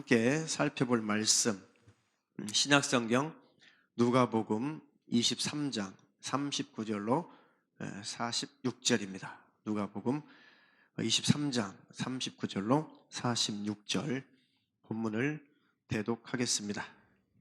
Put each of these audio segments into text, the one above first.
함께 살펴볼 말씀, 신약성경 누가복음 23장 39절로 46절입니다. 누가복음 23장 39절로 46절 본문을 대독하겠습니다.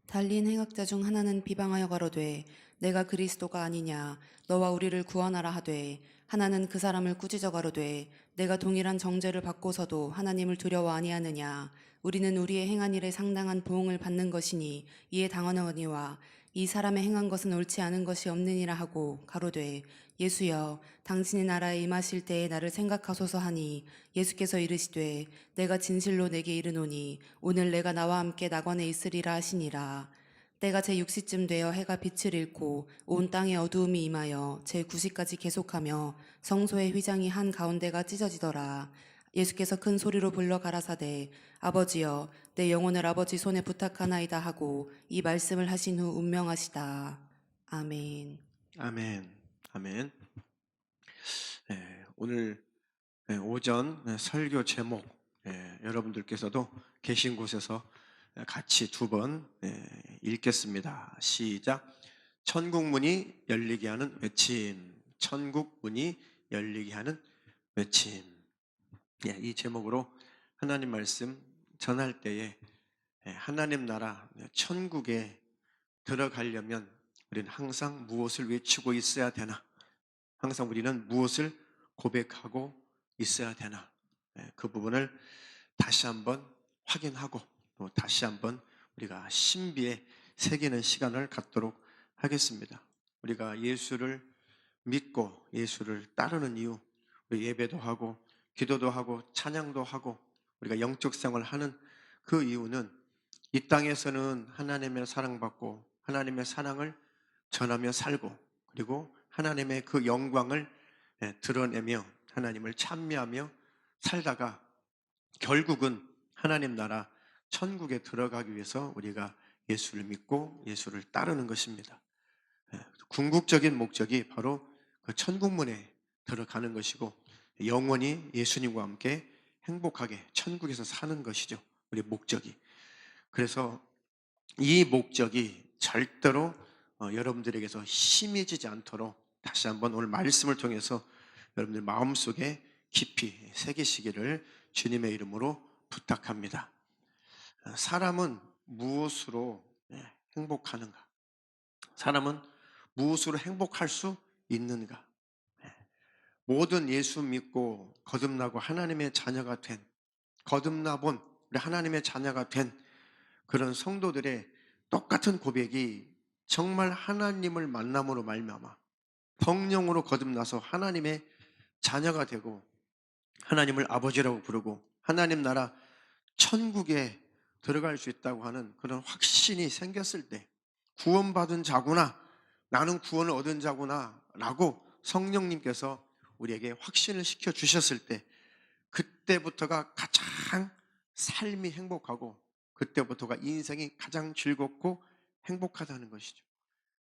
달린 행악자 중 하나는 비방하여 가로되 내가 그리스도가 아니냐 너와 우리를 구원하라 하되, 하나는 그 사람을 꾸짖어 가로되 내가 동일한 정죄를 받고서도 하나님을 두려워 아니하느냐. 우리는 우리의 행한 일에 상당한 보응을 받는 것이니 이에 당하노니와 이 사람의 행한 것은 옳지 않은 것이 없느니라 하고 가로되 예수여 당신의 나라에 임하실 때에 나를 생각하소서 하니, 예수께서 이르시되 내가 진실로 내게 이르노니 오늘 내가 나와 함께 낙원에 있으리라 하시니라. 때가 제6시쯤 되어 해가 빛을 잃고 온 땅에 어두움이 임하여 제9시까지 계속하며 성소의 휘장이 한 가운데가 찢어지더라. 예수께서 큰 소리로 불러 가라사대 아버지여 내 영혼을 아버지 손에 부탁하나이다 하고 이 말씀을 하신 후 운명하시다. 아멘. 아멘. 아멘. 오늘 오전 설교 제목, 여러분들께서도 계신 곳에서 같이 두 번 읽겠습니다. 시작. 천국문이 열리게 하는 외침. 천국문이 열리게 하는 외침. 이 제목으로 하나님 말씀 전할 때에 하나님 나라 천국에 들어가려면 우리는 항상 무엇을 외치고 있어야 되나? 항상 우리는 무엇을 고백하고 있어야 되나? 그 부분을 다시 한번 확인하고 또 다시 한번 우리가 신비에 새기는 시간을 갖도록 하겠습니다. 우리가 예수를 믿고 예수를 따르는 이유, 우리 예배도 하고 기도도 하고 찬양도 하고 우리가 영적 생활을 하는 그 이유는 이 땅에서는 하나님의 사랑받고 하나님의 사랑을 전하며 살고, 그리고 하나님의 그 영광을 드러내며 하나님을 찬미하며 살다가 결국은 하나님 나라 천국에 들어가기 위해서 우리가 예수를 믿고 예수를 따르는 것입니다. 궁극적인 목적이 바로 그 천국문에 들어가는 것이고, 영원히 예수님과 함께 행복하게 천국에서 사는 것이죠. 우리 목적이. 그래서 이 목적이 절대로 여러분들에게서 희미해지지 않도록 다시 한번 오늘 말씀을 통해서 여러분들 마음속에 깊이 새기시기를 주님의 이름으로 부탁합니다. 사람은 무엇으로 행복하는가? 사람은 무엇으로 행복할 수 있는가? 모든 예수 믿고 거듭나고 하나님의 자녀가 된, 거듭나본 우리 하나님의 자녀가 된 그런 성도들의 똑같은 고백이 정말 하나님을 만남으로 말미암아 성령으로 거듭나서 하나님의 자녀가 되고 하나님을 아버지라고 부르고 하나님 나라 천국에 들어갈 수 있다고 하는 그런 확신이 생겼을 때, 구원받은 자구나, 나는 구원을 얻은 자구나 라고 성령님께서 우리에게 확신을 시켜 주셨을 때, 그때부터가 가장 삶이 행복하고 그때부터가 인생이 가장 즐겁고 행복하다는 것이죠.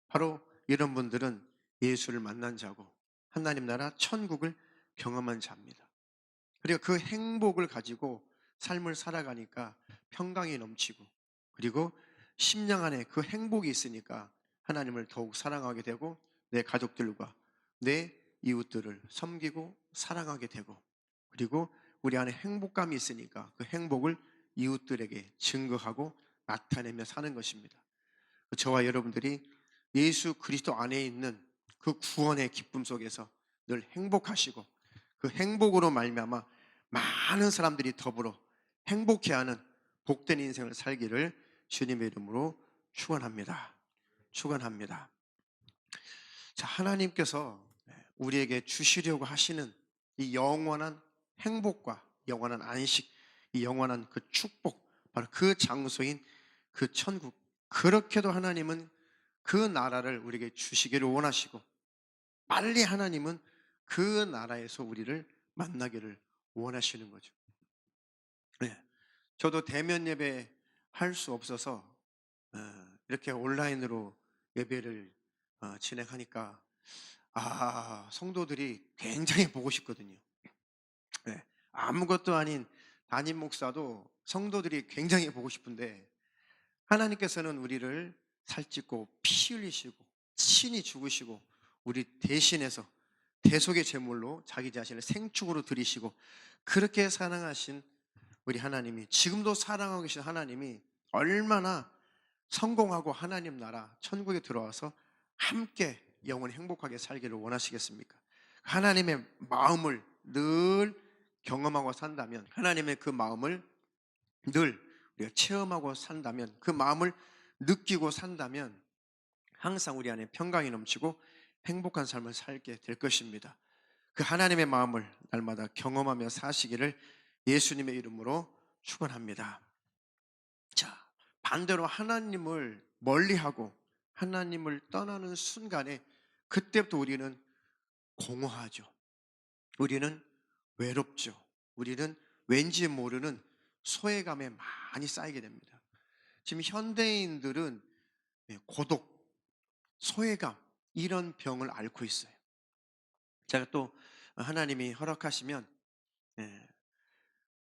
바로 이런 분들은 예수를 만난 자고 하나님 나라 천국을 경험한 자입니다. 그리고 그 행복을 가지고 삶을 살아가니까 평강이 넘치고, 그리고 심령 안에 그 행복이 있으니까 하나님을 더욱 사랑하게 되고 내 가족들과 내 이웃들을 섬기고 사랑하게 되고, 그리고 우리 안에 행복감이 있으니까 그 행복을 이웃들에게 증거하고 나타내며 사는 것입니다. 저와 여러분들이 예수 그리스도 안에 있는 그 구원의 기쁨 속에서 늘 행복하시고 그 행복으로 말미암아 많은 사람들이 더불어 행복해하는 복된 인생을 살기를 주님의 이름으로 축원합니다. 축원합니다. 자, 하나님께서 우리에게 주시려고 하시는 이 영원한 행복과 영원한 안식, 이 영원한 그 축복, 바로 그 장소인 그 천국, 그렇게도 하나님은 그 나라를 우리에게 주시기를 원하시고, 빨리 하나님은 그 나라에서 우리를 만나기를 원하시는 거죠. 네. 저도 대면 예배 할 수 없어서 이렇게 온라인으로 예배를 진행하니까 성도들이 굉장히 보고 싶거든요. 네. 아무것도 아닌 담임 목사도 성도들이 굉장히 보고 싶은데 하나님께서는 우리를 살찌고 피 흘리시고 친히 죽으시고 우리 대신해서 대속의 제물로 자기 자신을 생축으로 드리시고 그렇게 사랑하신 우리 하나님이, 지금도 사랑하고 계신 하나님이 얼마나 성공하고 하나님 나라 천국에 들어와서 함께 영원히 행복하게 살기를 원하시겠습니까? 하나님의 마음을 늘 경험하고 산다면, 하나님의 그 마음을 늘 우리가 체험하고 산다면, 그 마음을 느끼고 산다면 항상 우리 안에 평강이 넘치고 행복한 삶을 살게 될 것입니다. 그 하나님의 마음을 날마다 경험하며 사시기를 예수님의 이름으로 축원합니다. 자, 반대로 하나님을 멀리하고 하나님을 떠나는 순간에 그때부터 우리는 공허하죠. 우리는 외롭죠. 우리는 왠지 모르는 소외감에 많이 쌓이게 됩니다. 지금 현대인들은 고독, 소외감 이런 병을 앓고 있어요. 제가 또 하나님이 허락하시면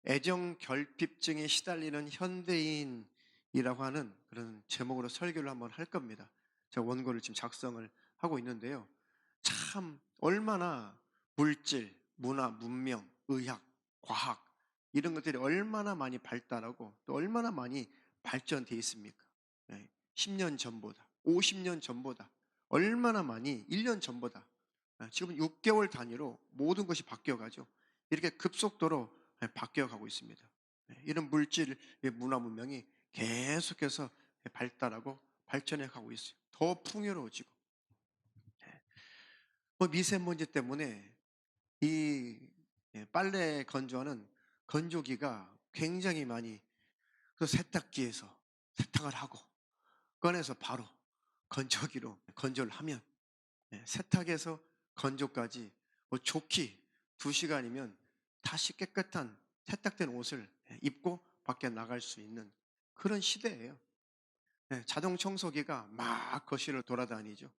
애정 결핍증에 시달리는 현대인이라고 하는 그런 제목으로 설교를 한번 할 겁니다. 제가 원고를 지금 작성을 하고 있는데요. 참 얼마나 물질, 문화, 문명, 의학, 과학 이런 것들이 얼마나 많이 발달하고 또 얼마나 많이 발전되어 있습니까? 10년 전보다, 50년 전보다 얼마나 많이, 1년 전보다 지금 6개월 단위로 모든 것이 바뀌어가죠. 이렇게 급속도로 바뀌어가고 있습니다. 이런 물질, 문화, 문명이 계속해서 발달하고 발전해 가고 있어요. 더 풍요로워지고 미세먼지 때문에 이 빨래 건조하는 건조기가 굉장히 많이, 그 세탁기에서 세탁을 하고 꺼내서 바로 건조기로 건조를 하면 세탁에서 건조까지 좋기 2시간이면 다시 깨끗한 세탁된 옷을 입고 밖에 나갈 수 있는 그런 시대예요. 자동 청소기가 막 거실을 돌아다니죠.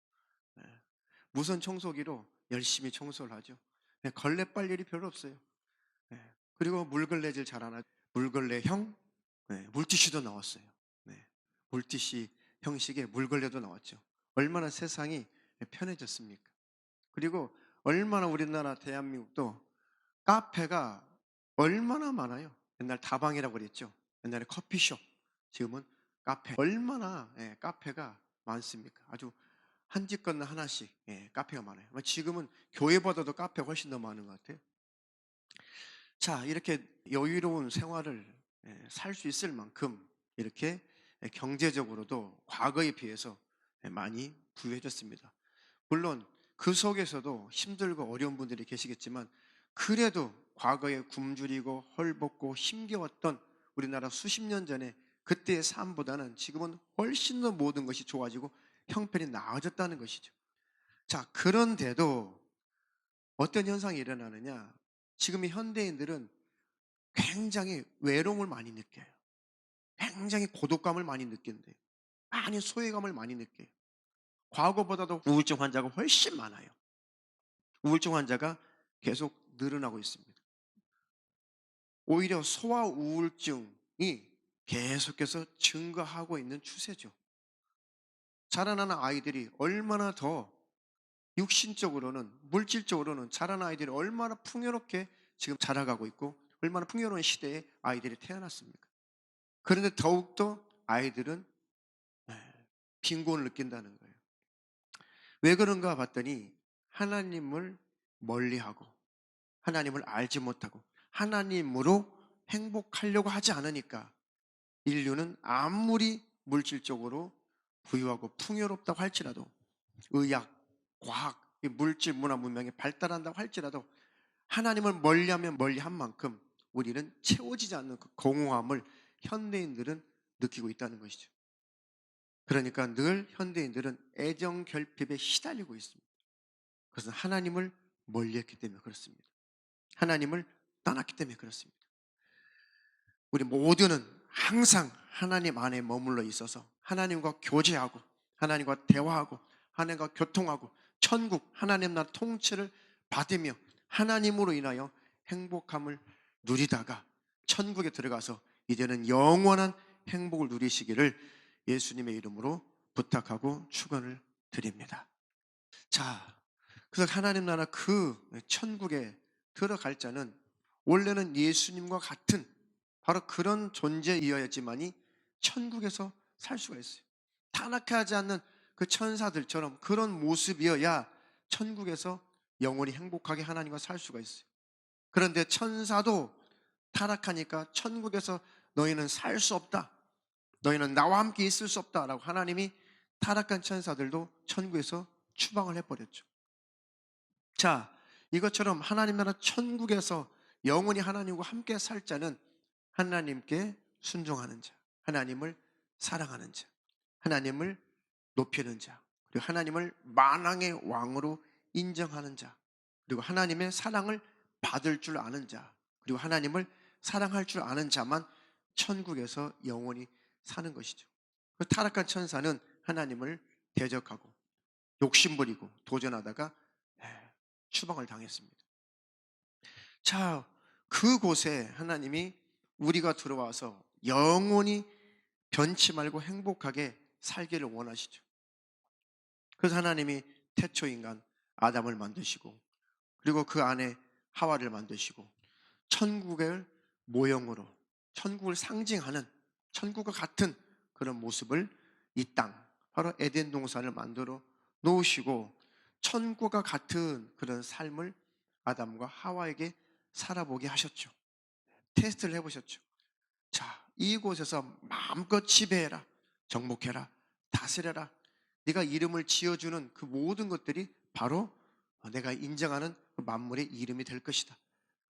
무선 청소기로 열심히 청소를 하죠. 걸레 빨 일이 별로 없어요. 그리고 물걸레질 잘하나 물걸레형 물티슈도 나왔어요. 물티슈 형식의 물걸레도 나왔죠. 얼마나 세상이 편해졌습니까? 그리고 얼마나 우리나라 대한민국도 카페가 얼마나 많아요. 옛날 다방이라고 그랬죠. 옛날에 커피숍, 지금은 카페. 얼마나 카페가 많습니까? 아주 한 집 건너 하나씩 카페가 많아요. 지금은 교회보다도 카페가 훨씬 더 많은 것 같아요. 자, 이렇게 여유로운 생활을 살 수 있을 만큼 이렇게 경제적으로도 과거에 비해서 많이 부유해졌습니다. 물론 그 속에서도 힘들고 어려운 분들이 계시겠지만 그래도 과거에 굶주리고 헐벗고 힘겨웠던 우리나라 수십 년 전에 그때의 삶보다는 지금은 훨씬 더 모든 것이 좋아지고 형편이 나아졌다는 것이죠. 자, 그런데도 어떤 현상이 일어나느냐? 지금의 현대인들은 굉장히 외로움을 많이 느껴요. 굉장히 고독감을 많이 느낀대요. 많이 소외감을 많이 느껴요. 과거보다도 우울증 환자가 훨씬 많아요. 우울증 환자가 계속 늘어나고 있습니다. 오히려 소아 우울증이 계속해서 증가하고 있는 추세죠. 자라나는 아이들이 얼마나 더 육신적으로는, 물질적으로는 자라는 아이들이 얼마나 풍요롭게 지금 자라가고 있고 얼마나 풍요로운 시대에 아이들이 태어났습니까? 그런데 더욱더 아이들은 빈곤을 느낀다는 거예요. 왜 그런가 봤더니 하나님을 멀리하고 하나님을 알지 못하고 하나님으로 행복하려고 하지 않으니까 인류는 아무리 물질적으로 부유하고 풍요롭다고 할지라도 의학, 과학, 물질, 문화, 문명이 발달한다고 할지라도 하나님을 멀리하면 멀리한 만큼 우리는 채워지지 않는 그 공허함을 현대인들은 느끼고 있다는 것이죠. 그러니까 늘 현대인들은 애정 결핍에 시달리고 있습니다. 그것은 하나님을 멀리했기 때문에 그렇습니다. 하나님을 떠났기 때문에 그렇습니다. 우리 모두는 항상 하나님 안에 머물러 있어서 하나님과 교제하고 하나님과 대화하고 하나님과 교통하고 천국 하나님 나라 통치를 받으며 하나님으로 인하여 행복함을 누리다가 천국에 들어가서 이제는 영원한 행복을 누리시기를 예수님의 이름으로 부탁하고 축원을 드립니다. 자, 그래서 하나님 나라 그 천국에 들어갈 자는 원래는 예수님과 같은 바로 그런 존재이어야지만이 천국에서 살 수가 있어요. 타락하지 않는 그 천사들처럼 그런 모습이어야 천국에서 영원히 행복하게 하나님과 살 수가 있어요. 그런데 천사도 타락하니까 천국에서 너희는 살 수 없다, 너희는 나와 함께 있을 수 없다라고 하나님이 타락한 천사들도 천국에서 추방을 해버렸죠. 자, 이것처럼 하나님 나라 천국에서 영원히 하나님과 함께 살 자는 하나님께 순종하는 자, 하나님을 사랑하는 자, 하나님을 높이는 자, 그리고 하나님을 만왕의 왕으로 인정하는 자, 그리고 하나님의 사랑을 받을 줄 아는 자, 그리고 하나님을 사랑할 줄 아는 자만 천국에서 영원히 사는 것이죠. 그 타락한 천사는 하나님을 대적하고 욕심부리고 도전하다가 추방을 당했습니다. 자, 그곳에 하나님이 우리가 들어와서 영원히 변치 말고 행복하게 살기를 원하시죠. 그래서 하나님이 태초인간 아담을 만드시고, 그리고 그 안에 하와를 만드시고, 천국의 모형으로 천국을 상징하는 천국과 같은 그런 모습을 이 땅, 바로 에덴 동산을 만들어 놓으시고 천국과 같은 그런 삶을 아담과 하와에게 살아보게 하셨죠. 테스트를 해보셨죠. 자, 이곳에서 마음껏 지배해라, 정복해라, 다스려라. 네가 이름을 지어주는 그 모든 것들이 바로 내가 인정하는 그 만물의 이름이 될 것이다.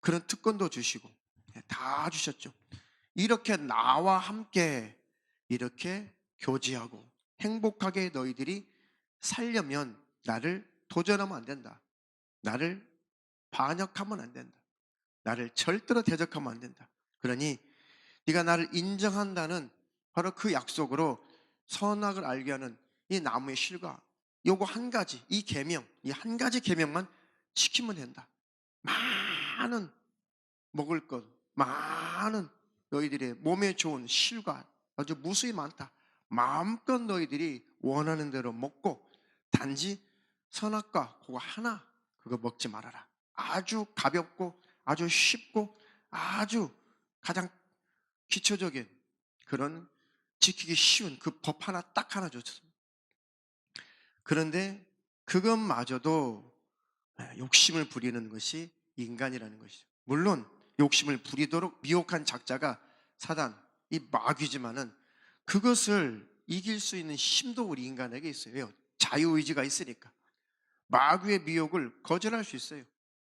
그런 특권도 주시고 다 주셨죠. 이렇게 나와 함께 이렇게 교제하고 행복하게 너희들이 살려면 나를 도전하면 안 된다. 나를 반역하면 안 된다. 나를 절대로 대적하면 안 된다. 그러니 네가 나를 인정한다는 바로 그 약속으로 선악을 알게 하는 이 나무의 실과 요거 한 가지, 이 계명, 이 한 가지 계명만 지키면 된다. 많은 먹을 것, 많은 너희들의 몸에 좋은 실과 아주 무수히 많다. 마음껏 너희들이 원하는 대로 먹고 단지 선악과 그거 하나 그거 먹지 말아라. 아주 가볍고 아주 쉽고 아주 가장 기초적인 그런 지키기 쉬운 그 법 하나 딱 하나 줬습니다. 그런데 그것마저도 욕심을 부리는 것이 인간이라는 것이죠. 물론 욕심을 부리도록 미혹한 작자가 사단, 이 마귀지만은 그것을 이길 수 있는 힘도 우리 인간에게 있어요. 자유의지가 있으니까 마귀의 미혹을 거절할 수 있어요.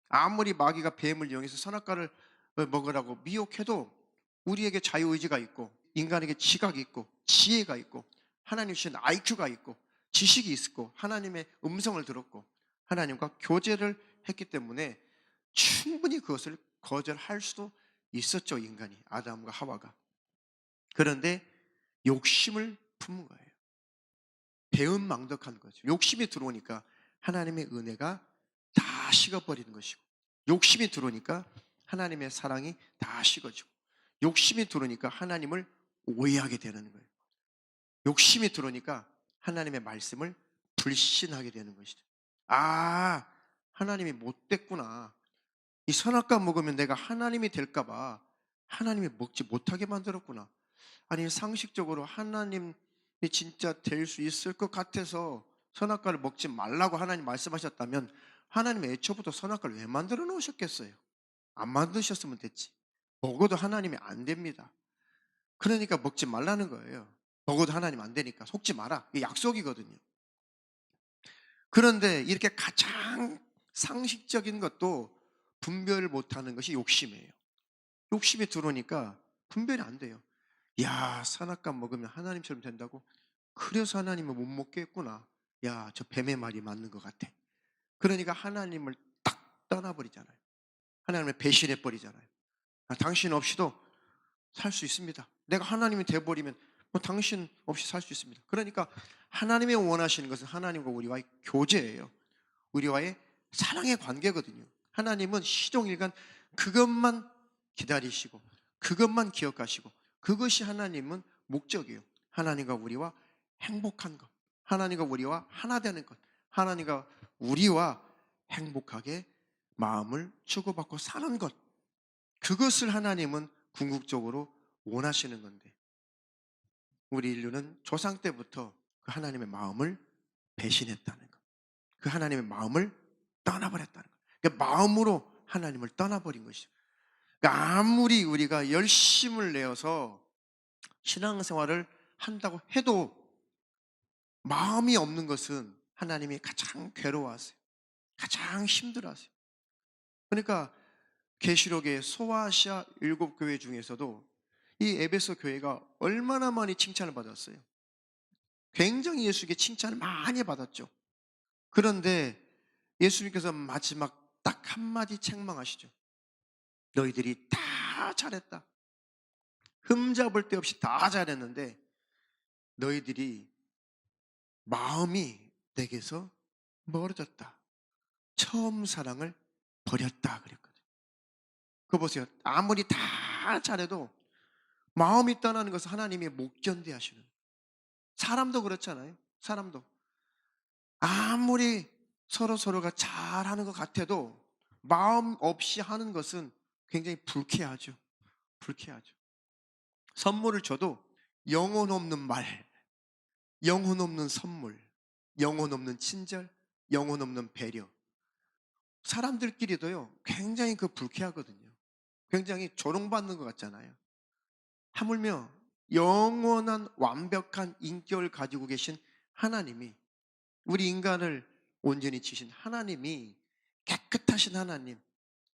아무리 마귀가 뱀을 이용해서 선악과를 먹으라고 미혹해도 우리에게 자유의지가 있고 인간에게 지각이 있고 지혜가 있고 하나님 주신 IQ가 있고 지식이 있고 하나님의 음성을 들었고 하나님과 교제를 했기 때문에 충분히 그것을 거절할 수도 있었죠. 인간이, 아담과 하와가. 그런데 욕심을 품은 거예요. 배은망덕한 거죠. 욕심이 들어오니까 하나님의 은혜가 다 식어버리는 것이고, 욕심이 들어오니까 하나님의 사랑이 다 식어지고, 욕심이 들어오니까 하나님을 오해하게 되는 거예요. 욕심이 들어오니까 하나님의 말씀을 불신하게 되는 것이죠. 아, 하나님이 못됐구나. 이 선악과 먹으면 내가 하나님이 될까봐 하나님이 먹지 못하게 만들었구나. 아니, 상식적으로 하나님이 진짜 될 수 있을 것 같아서 선악과를 먹지 말라고 하나님 말씀하셨다면 하나님 애초부터 선악과를 왜 만들어 놓으셨겠어요? 안 만드셨으면 됐지. 먹어도 하나님이 안 됩니다. 그러니까 먹지 말라는 거예요. 먹어도 하나님 안 되니까 속지 마라. 이게 약속이거든요. 그런데 이렇게 가장 상식적인 것도 분별을 못하는 것이 욕심이에요. 욕심이 들어오니까 분별이 안 돼요. 야, 선악과 먹으면 하나님처럼 된다고? 그래서 하나님은 못 먹겠구나. 야, 저 뱀의 말이 맞는 것 같아. 그러니까 하나님을 딱 떠나버리잖아요. 하나님을 배신해버리잖아요. 당신 없이도 살 수 있습니다. 내가 하나님이 돼버리면 뭐 당신 없이 살 수 있습니다. 그러니까 하나님이 원하시는 것은 하나님과 우리와의 교제예요. 우리와의 사랑의 관계거든요. 하나님은 시종일관 그것만 기다리시고 그것만 기억하시고, 그것이 하나님은 목적이에요. 하나님과 우리와 행복한 것, 하나님과 우리와 하나 되는 것, 하나님과 우리와 행복하게 마음을 주고받고 사는 것, 그것을 하나님은 궁극적으로 원하시는 건데, 우리 인류는 조상 때부터 그 하나님의 마음을 배신했다는 것, 그 하나님의 마음을 떠나버렸다는 것. 그러니까 마음으로 하나님을 떠나버린 것이죠. 그러니까 아무리 우리가 열심을 내어서 신앙생활을 한다고 해도 마음이 없는 것은 하나님이 가장 괴로워하세요. 가장 힘들어하세요. 그러니까 계시록의 소아시아 7교회 중에서도 이 에베소 교회가 얼마나 많이 칭찬을 받았어요. 굉장히 예수님께 칭찬을 많이 받았죠. 그런데 예수님께서 마지막 딱 한마디 책망하시죠. 너희들이 다 잘했다. 흠잡을 데 없이 다 잘했는데 너희들이 마음이 내게서 멀어졌다. 처음 사랑을 버렸다 그랬거든요. 그거 보세요. 아무리 다 잘해도 마음이 떠나는 것은 하나님이 못 견디하시는. 사람도 그렇잖아요. 사람도 아무리 서로가 잘하는 것 같아도 마음 없이 하는 것은 굉장히 불쾌하죠. 불쾌하죠. 선물을 줘도 영혼 없는 말, 영혼 없는 선물, 영혼 없는 친절, 영혼 없는 배려. 사람들끼리도요, 굉장히 그 불쾌하거든요. 굉장히 조롱받는 것 같잖아요. 하물며 영원한 완벽한 인격을 가지고 계신 하나님이, 우리 인간을 온전히 지신 하나님이, 깨끗하신 하나님,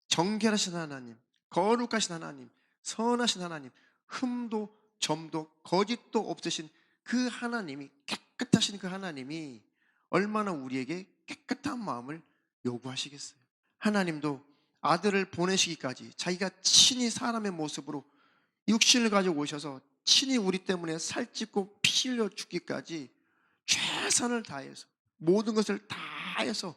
정결하신 하나님, 거룩하신 하나님, 선하신 하나님, 흠도 점도 거짓도 없으신 그 하나님이, 깨끗하신 그 하나님이 얼마나 우리에게 깨끗한 마음을 요구하시겠어요. 하나님도 아들을 보내시기까지 자기가 친히 사람의 모습으로 육신을 가지고 오셔서 친히 우리 때문에 살찌고 피 흘려 죽기까지 최선을 다해서 모든 것을 다해서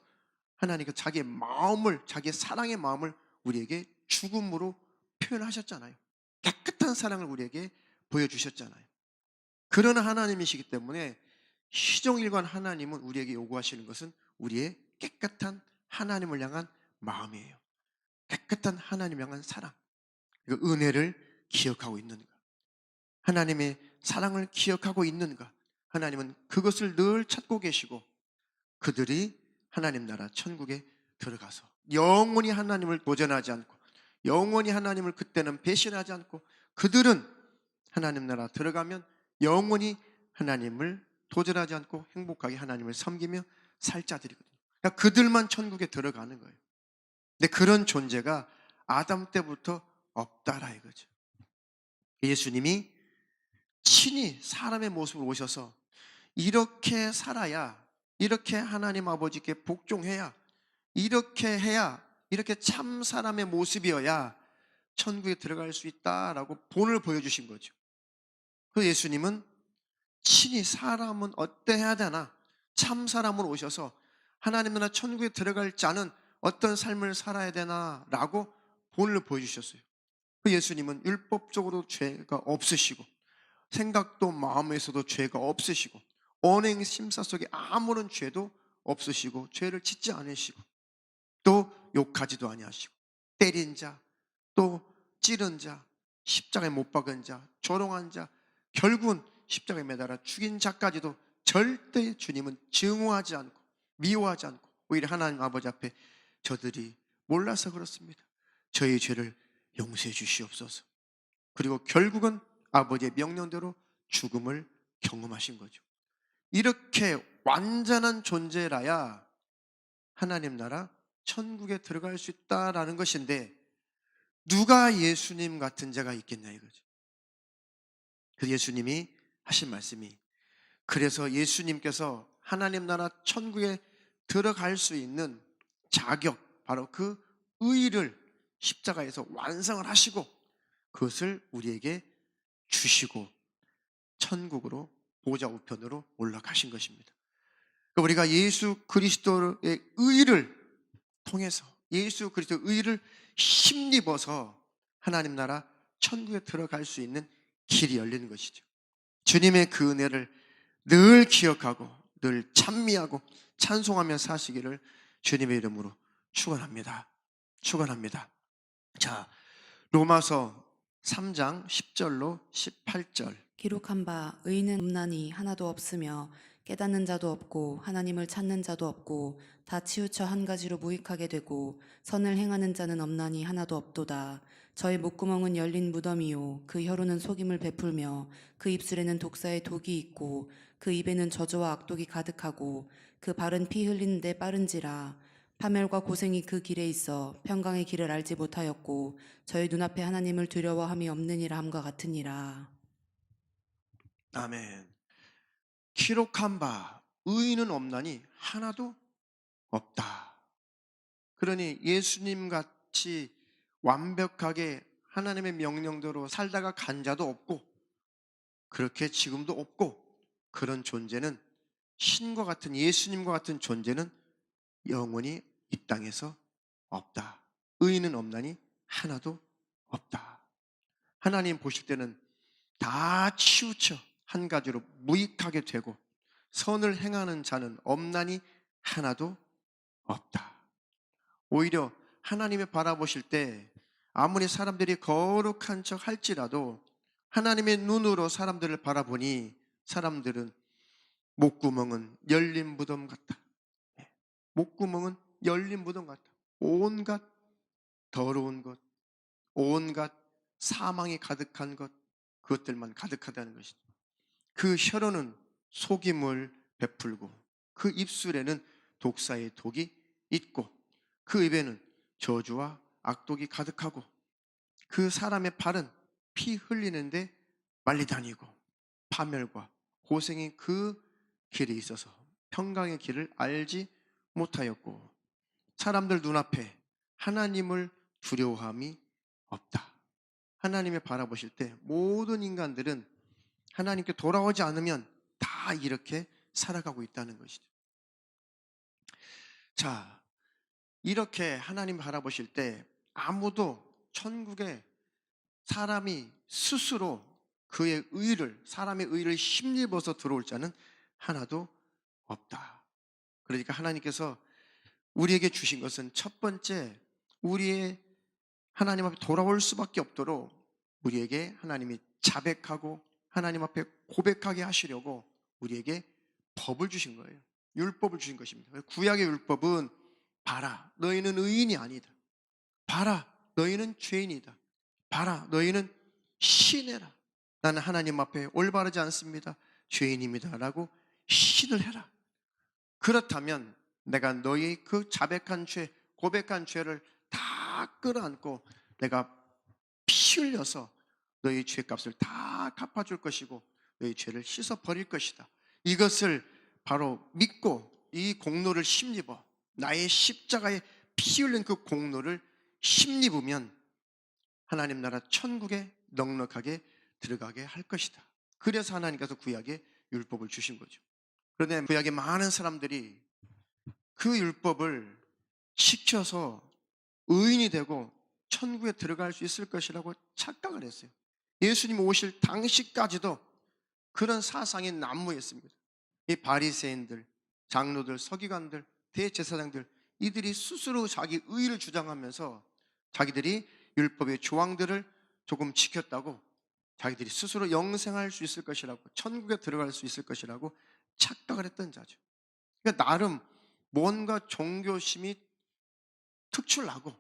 하나님께 자기의 마음을, 자기의 사랑의 마음을 우리에게 죽음으로 표현하셨잖아요. 깨끗한 사랑을 우리에게 보여주셨잖아요. 그런 하나님이시기 때문에 시종일관 하나님은 우리에게 요구하시는 것은 우리의 깨끗한 하나님을 향한 마음이에요. 깨끗한 하나님을 향한 사랑, 그 은혜를 기억하고 있는가, 하나님의 사랑을 기억하고 있는가. 하나님은 그것을 늘 찾고 계시고, 그들이 하나님 나라 천국에 들어가서 영원히 하나님을 도전하지 않고, 영원히 하나님을 그때는 배신하지 않고, 그들은 하나님 나라 들어가면 영원히 하나님을 도전하지 않고 행복하게 하나님을 섬기며 살 자들이거든요. 그러니까 그들만 천국에 들어가는 거예요. 근데 그런 존재가 아담 때부터 없다라 이거죠. 예수님이 친히 사람의 모습으로 오셔서 이렇게 살아야, 이렇게 하나님 아버지께 복종해야, 이렇게 해야, 이렇게 참 사람의 모습이어야 천국에 들어갈 수 있다라고 본을 보여주신 거죠. 그 예수님은 친히 사람은 어때야 되나, 참 사람으로 오셔서 하나님 나라 천국에 들어갈 자는 어떤 삶을 살아야 되나라고 본을 보여주셨어요. 그 예수님은 율법적으로 죄가 없으시고, 생각도 마음에서도 죄가 없으시고, 언행 심사 속에 아무런 죄도 없으시고, 죄를 짓지 않으시고, 또 욕하지도 아니하시고, 때린 자, 또 찌른 자, 십자가에 못 박은 자, 조롱한 자, 결국은 십자가에 매달아 죽인 자까지도 절대 주님은 증오하지 않고 미워하지 않고, 오히려 하나님 아버지 앞에 저들이 몰라서 그렇습니다, 저희 죄를 용서해 주시옵소서. 그리고 결국은 아버지의 명령대로 죽음을 경험하신 거죠. 이렇게 완전한 존재라야 하나님 나라 천국에 들어갈 수 있다라는 것인데, 누가 예수님 같은 자가 있겠냐 이거죠. 그 예수님이 하신 말씀이, 그래서 예수님께서 하나님 나라 천국에 들어갈 수 있는 자격, 바로 그 의의를 십자가에서 완성을 하시고 그것을 우리에게 주시고 천국으로 보좌 우편으로 올라가신 것입니다. 그러니까 우리가 예수 그리스도의 의의를 통해서, 예수 그리스도의 의의를 힘입어서 하나님 나라 천국에 들어갈 수 있는 길이 열리는 것이죠. 주님의 그 은혜를 늘 기억하고 늘 찬미하고 찬송하며 사시기를 주님의 이름으로 축원합니다. 축원합니다. 자, 로마서 3장 10절로 18절. 기록한 바 의인은 없나니 하나도 없으며 깨닫는 자도 없고 하나님을 찾는 자도 없고 다 치우쳐 한 가지로 무익하게 되고 선을 행하는 자는 없나니 하나도 없도다. 저의 목구멍은 열린 무덤이요 그 혀로는 속임을 베풀며 그 입술에는 독사의 독이 있고 그 입에는 저주와 악독이 가득하고 그 발은 피 흘리는데 빠른지라. 파멸과 고생이 그 길에 있어 평강의 길을 알지 못하였고 저희 눈앞에 하나님을 두려워함이 없느니라 함과 같으니라. 아멘. 기록한 바 의인은 없나니 하나도 없다. 그러니 예수님 같이 완벽하게 하나님의 명령대로 살다가 간 자도 없고 그렇게 지금도 없고 그런 존재는 신과 같은 예수님과 같은 존재는 영원히 이 땅에서 없다. 의인은 없나니 하나도 없다. 하나님 보실 때는 다 치우쳐 한 가지로 무익하게 되고 선을 행하는 자는 없나니 하나도 없다. 오히려 하나님이 바라보실 때 아무리 사람들이 거룩한 척 할지라도 하나님의 눈으로 사람들을 바라보니 사람들은 목구멍은 열린 무덤 같다. 목구멍은 열린 무덤 같다. 온갖 더러운 것, 온갖 사망이 가득한 것, 그것들만 가득하다는 것이죠. 그 혀로는 속임을 베풀고 그 입술에는 독사의 독이 있고 그 입에는 저주와 악독이 가득하고 그 사람의 발은 피 흘리는데 빨리 다니고 파멸과 고생이 그 길에 있어서 평강의 길을 알지 못하였고 사람들 눈앞에 하나님을 두려워함이 없다. 하나님을 바라보실 때 모든 인간들은 하나님께 돌아오지 않으면 다 이렇게 살아가고 있다는 것이죠. 자, 이렇게 하나님 바라보실 때 아무도 천국에 사람이 스스로 그의 의를, 사람의 의를 힘입어서 들어올 자는 하나도 없다. 그러니까 하나님께서 우리에게 주신 것은 첫 번째, 우리의 하나님 앞에 돌아올 수밖에 없도록 우리에게 하나님이 자백하고 하나님 앞에 고백하게 하시려고 우리에게 법을 주신 거예요. 율법을 주신 것입니다. 구약의 율법은 봐라, 너희는 의인이 아니다. 봐라, 너희는 죄인이다. 봐라, 너희는 시인해라. 나는 하나님 앞에 올바르지 않습니다. 죄인입니다. 라고 시인을 해라. 그렇다면 내가 너희 그 자백한 죄, 고백한 죄를 다 끌어안고 내가 피 흘려서 너희 죄값을 다 갚아줄 것이고 너희 죄를 씻어버릴 것이다. 이것을 바로 믿고 이 공로를 힘입어 나의 십자가에 피 흘린 그 공로를 힘입으면 하나님 나라 천국에 넉넉하게 들어가게 할 것이다. 그래서 하나님께서 구약에 율법을 주신 거죠. 그런데 구약의 많은 사람들이 그 율법을 지켜서 의인이 되고 천국에 들어갈 수 있을 것이라고 착각을 했어요. 예수님 오실 당시까지도 그런 사상이 난무했습니다. 이 바리새인들, 장로들, 서기관들, 대제사장들 이들이 스스로 자기 의를 주장하면서 자기들이 율법의 조항들을 조금 지켰다고 자기들이 스스로 영생할 수 있을 것이라고 천국에 들어갈 수 있을 것이라고 착각을 했던 자죠. 그러니까 나름 뭔가 종교심이 특출나고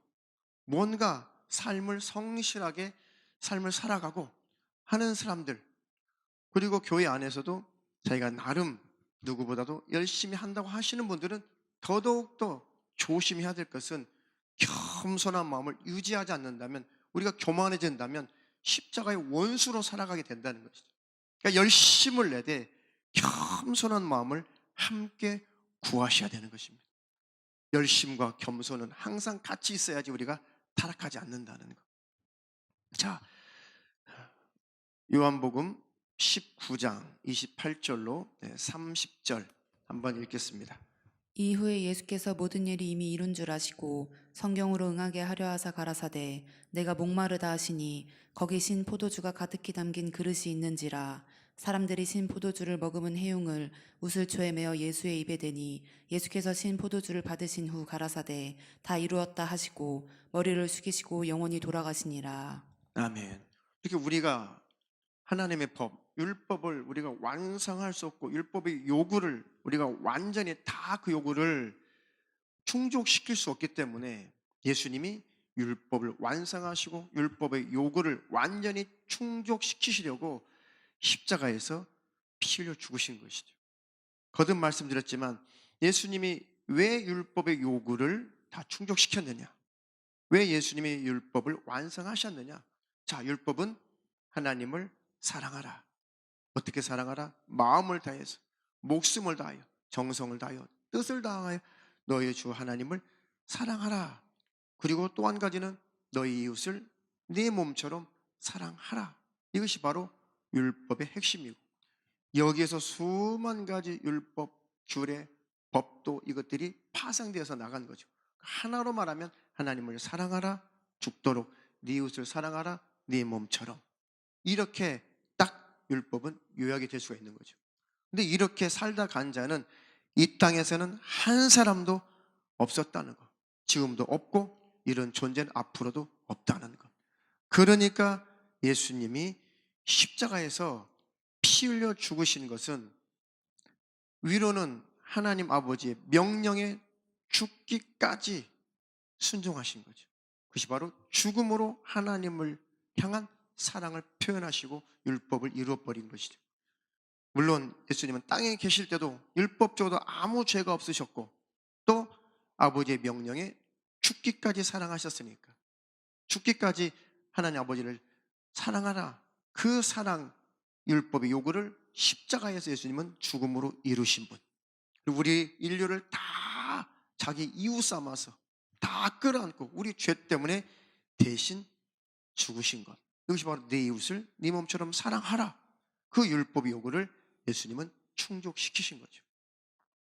뭔가 삶을 성실하게 삶을 살아가고 하는 사람들 그리고 교회 안에서도 자기가 나름 누구보다도 열심히 한다고 하시는 분들은 더더욱더 조심해야 될 것은 겸손한 마음을 유지하지 않는다면 우리가 교만해진다면 십자가의 원수로 살아가게 된다는 것이죠. 그러니까 열심을 내되 겸손한 마음을 함께 구하셔야 되는 것입니다. 열심과 겸손은 항상 같이 있어야지 우리가 타락하지 않는다는 것. 자, 요한복음 19장 28절로 30절 한번 읽겠습니다. 이후에 예수께서 모든 일이 이미 이룬 줄 아시고 성경으로 응하게 하려 하사 가라사대 내가 목마르다 하시니 거기 신 포도주가 가득히 담긴 그릇이 있는지라. 사람들이 신 포도주를 머금은 해용을 우슬초에 메어 예수의 입에 대니 예수께서 신 포도주를 받으신 후 가라사대 다 이루었다 하시고 머리를 숙이시고 영원히 돌아가시니라. 아멘. 이렇게 우리가 하나님의 법, 율법을 우리가 완성할 수 없고 율법의 요구를 우리가 완전히 다 그 요구를 충족시킬 수 없기 때문에 예수님이 율법을 완성하시고 율법의 요구를 완전히 충족시키시려고 십자가에서 피 흘려 죽으신 것이죠. 거듭 말씀드렸지만 예수님이 왜 율법의 요구를 다 충족시켰느냐? 왜 예수님이 율법을 완성하셨느냐? 자, 율법은 하나님을 사랑하라. 어떻게 사랑하라? 마음을 다해서, 목숨을 다하여, 정성을 다하여, 뜻을 다하여 너의 주 하나님을 사랑하라. 그리고 또 한 가지는 너희 이웃을 네 몸처럼 사랑하라. 이것이 바로 율법의 핵심이고 여기에서 수만 가지 율법, 규례, 법도 이것들이 파생되어서 나간 거죠. 하나로 말하면 하나님을 사랑하라, 죽도록 네 이웃을 사랑하라, 네 몸처럼. 이렇게 딱 율법은 요약이 될 수가 있는 거죠. 근데 이렇게 살다 간 자는 이 땅에서는 한 사람도 없었다는 것. 지금도 없고 이런 존재는 앞으로도 없다는 것. 그러니까 예수님이 십자가에서 피 흘려 죽으신 것은 위로는 하나님 아버지의 명령에 죽기까지 순종하신 거죠. 그것이 바로 죽음으로 하나님을 향한 사랑을 표현하시고 율법을 이루어버린 것이죠. 물론 예수님은 땅에 계실 때도 율법적으로 아무 죄가 없으셨고 또 아버지의 명령에 죽기까지 사랑하셨으니까 죽기까지 하나님 아버지를 사랑하라. 그 사랑 율법의 요구를 십자가에서 예수님은 죽음으로 이루신 분. 그리고 우리 인류를 다 자기 이웃 삼아서 다 끌어안고 우리 죄 때문에 대신 죽으신 것. 이것이 바로 내 이웃을 네 몸처럼 사랑하라. 그 율법의 요구를 예수님은 충족시키신 거죠.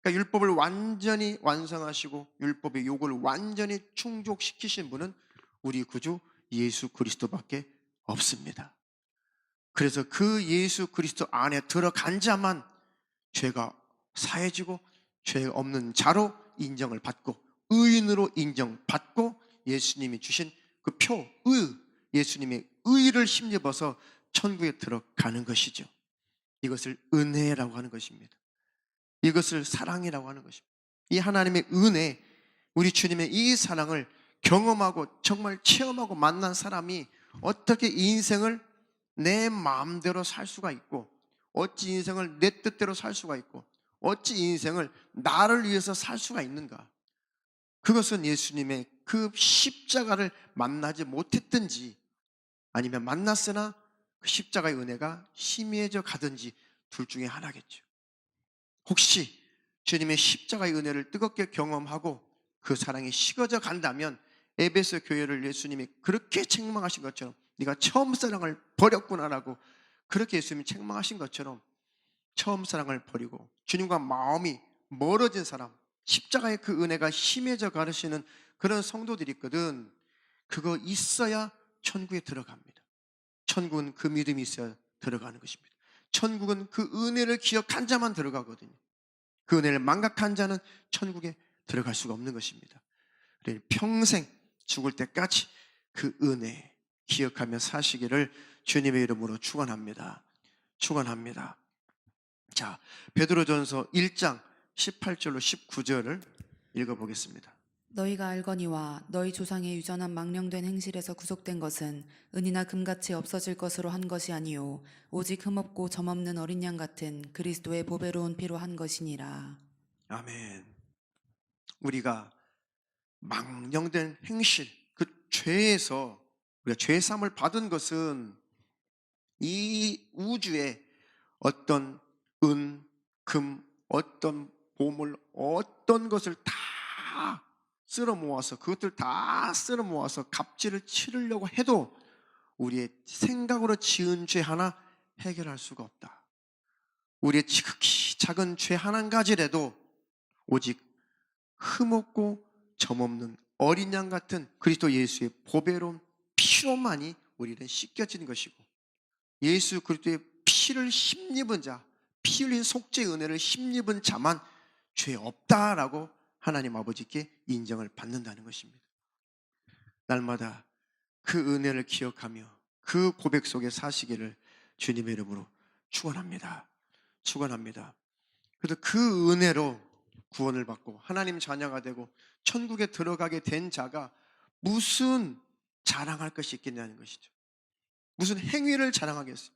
그러니까 율법을 완전히 완성하시고 율법의 요구를 완전히 충족시키신 분은 우리 구주 예수 그리스도밖에 없습니다. 그래서 그 예수 그리스도 안에 들어간 자만 죄가 사해지고 죄 없는 자로 인정을 받고 의인으로 인정받고 예수님이 주신 그 예수님의 의를 힘입어서 천국에 들어가는 것이죠. 이것을 은혜라고 하는 것입니다. 이것을 사랑이라고 하는 것입니다. 이 하나님의 은혜, 우리 주님의 이 사랑을 경험하고 정말 체험하고 만난 사람이 어떻게 이 인생을 내 마음대로 살 수가 있고 어찌 인생을 내 뜻대로 살 수가 있고 어찌 인생을 나를 위해서 살 수가 있는가? 그것은 예수님의 그 십자가를 만나지 못했든지 아니면 만났으나 그 십자가의 은혜가 희미해져 가든지 둘 중에 하나겠죠. 혹시 주님의 십자가의 은혜를 뜨겁게 경험하고 그 사랑이 식어져 간다면 에베소 교회를 예수님이 그렇게 책망하신 것처럼 네가 처음 사랑을 버렸구나라고 그렇게 예수님이 책망하신 것처럼 처음 사랑을 버리고 주님과 마음이 멀어진 사람, 십자가의 그 은혜가 심해져 가르치는 그런 성도들이 있거든. 그거 있어야 천국에 들어갑니다. 천국은 그 믿음이 있어야 들어가는 것입니다. 천국은 그 은혜를 기억한 자만 들어가거든요. 그 은혜를 망각한 자는 천국에 들어갈 수가 없는 것입니다. 평생 죽을 때까지 그 은혜 기억하며 사시기를 주님의 이름으로 축원합니다. 축원합니다. 자, 베드로전서 1장 18절로 19절을 읽어보겠습니다. 너희가 알거니와 너희 조상의 유전한 망령된 행실에서 구속된 것은 은이나 금같이 없어질 것으로 한 것이 아니요 오직 흠없고 점없는 어린 양 같은 그리스도의 보배로운 피로 한 것이니라. 아멘. 우리가 망령된 행실, 그 죄에서 우리가 죄사함을 받은 것은 이 우주에 어떤 은, 금, 어떤 보물, 어떤 것을 다 쓸어 모아서 그것들 다 쓸어 모아서 값지를 치르려고 해도 우리의 생각으로 지은 죄 하나 해결할 수가 없다. 우리의 지극히 작은 죄 한 가지라도 오직 흠없고 점없는 어린 양 같은 그리스도 예수의 보배로운 피로만이 우리는 씻겨진 것이고, 예수 그리스도의 피를 힘입은 자, 피 흘린 속죄의 은혜를 힘입은 자만 죄 없다라고 하나님 아버지께 인정을 받는다는 것입니다. 날마다 그 은혜를 기억하며 그 고백 속에 사시기를 주님의 이름으로 축원합니다. 축원합니다. 그래서 그 은혜로 구원을 받고 하나님 자녀가 되고 천국에 들어가게 된 자가 무슨 자랑할 것이 있겠냐는 것이죠. 무슨 행위를 자랑하겠어요?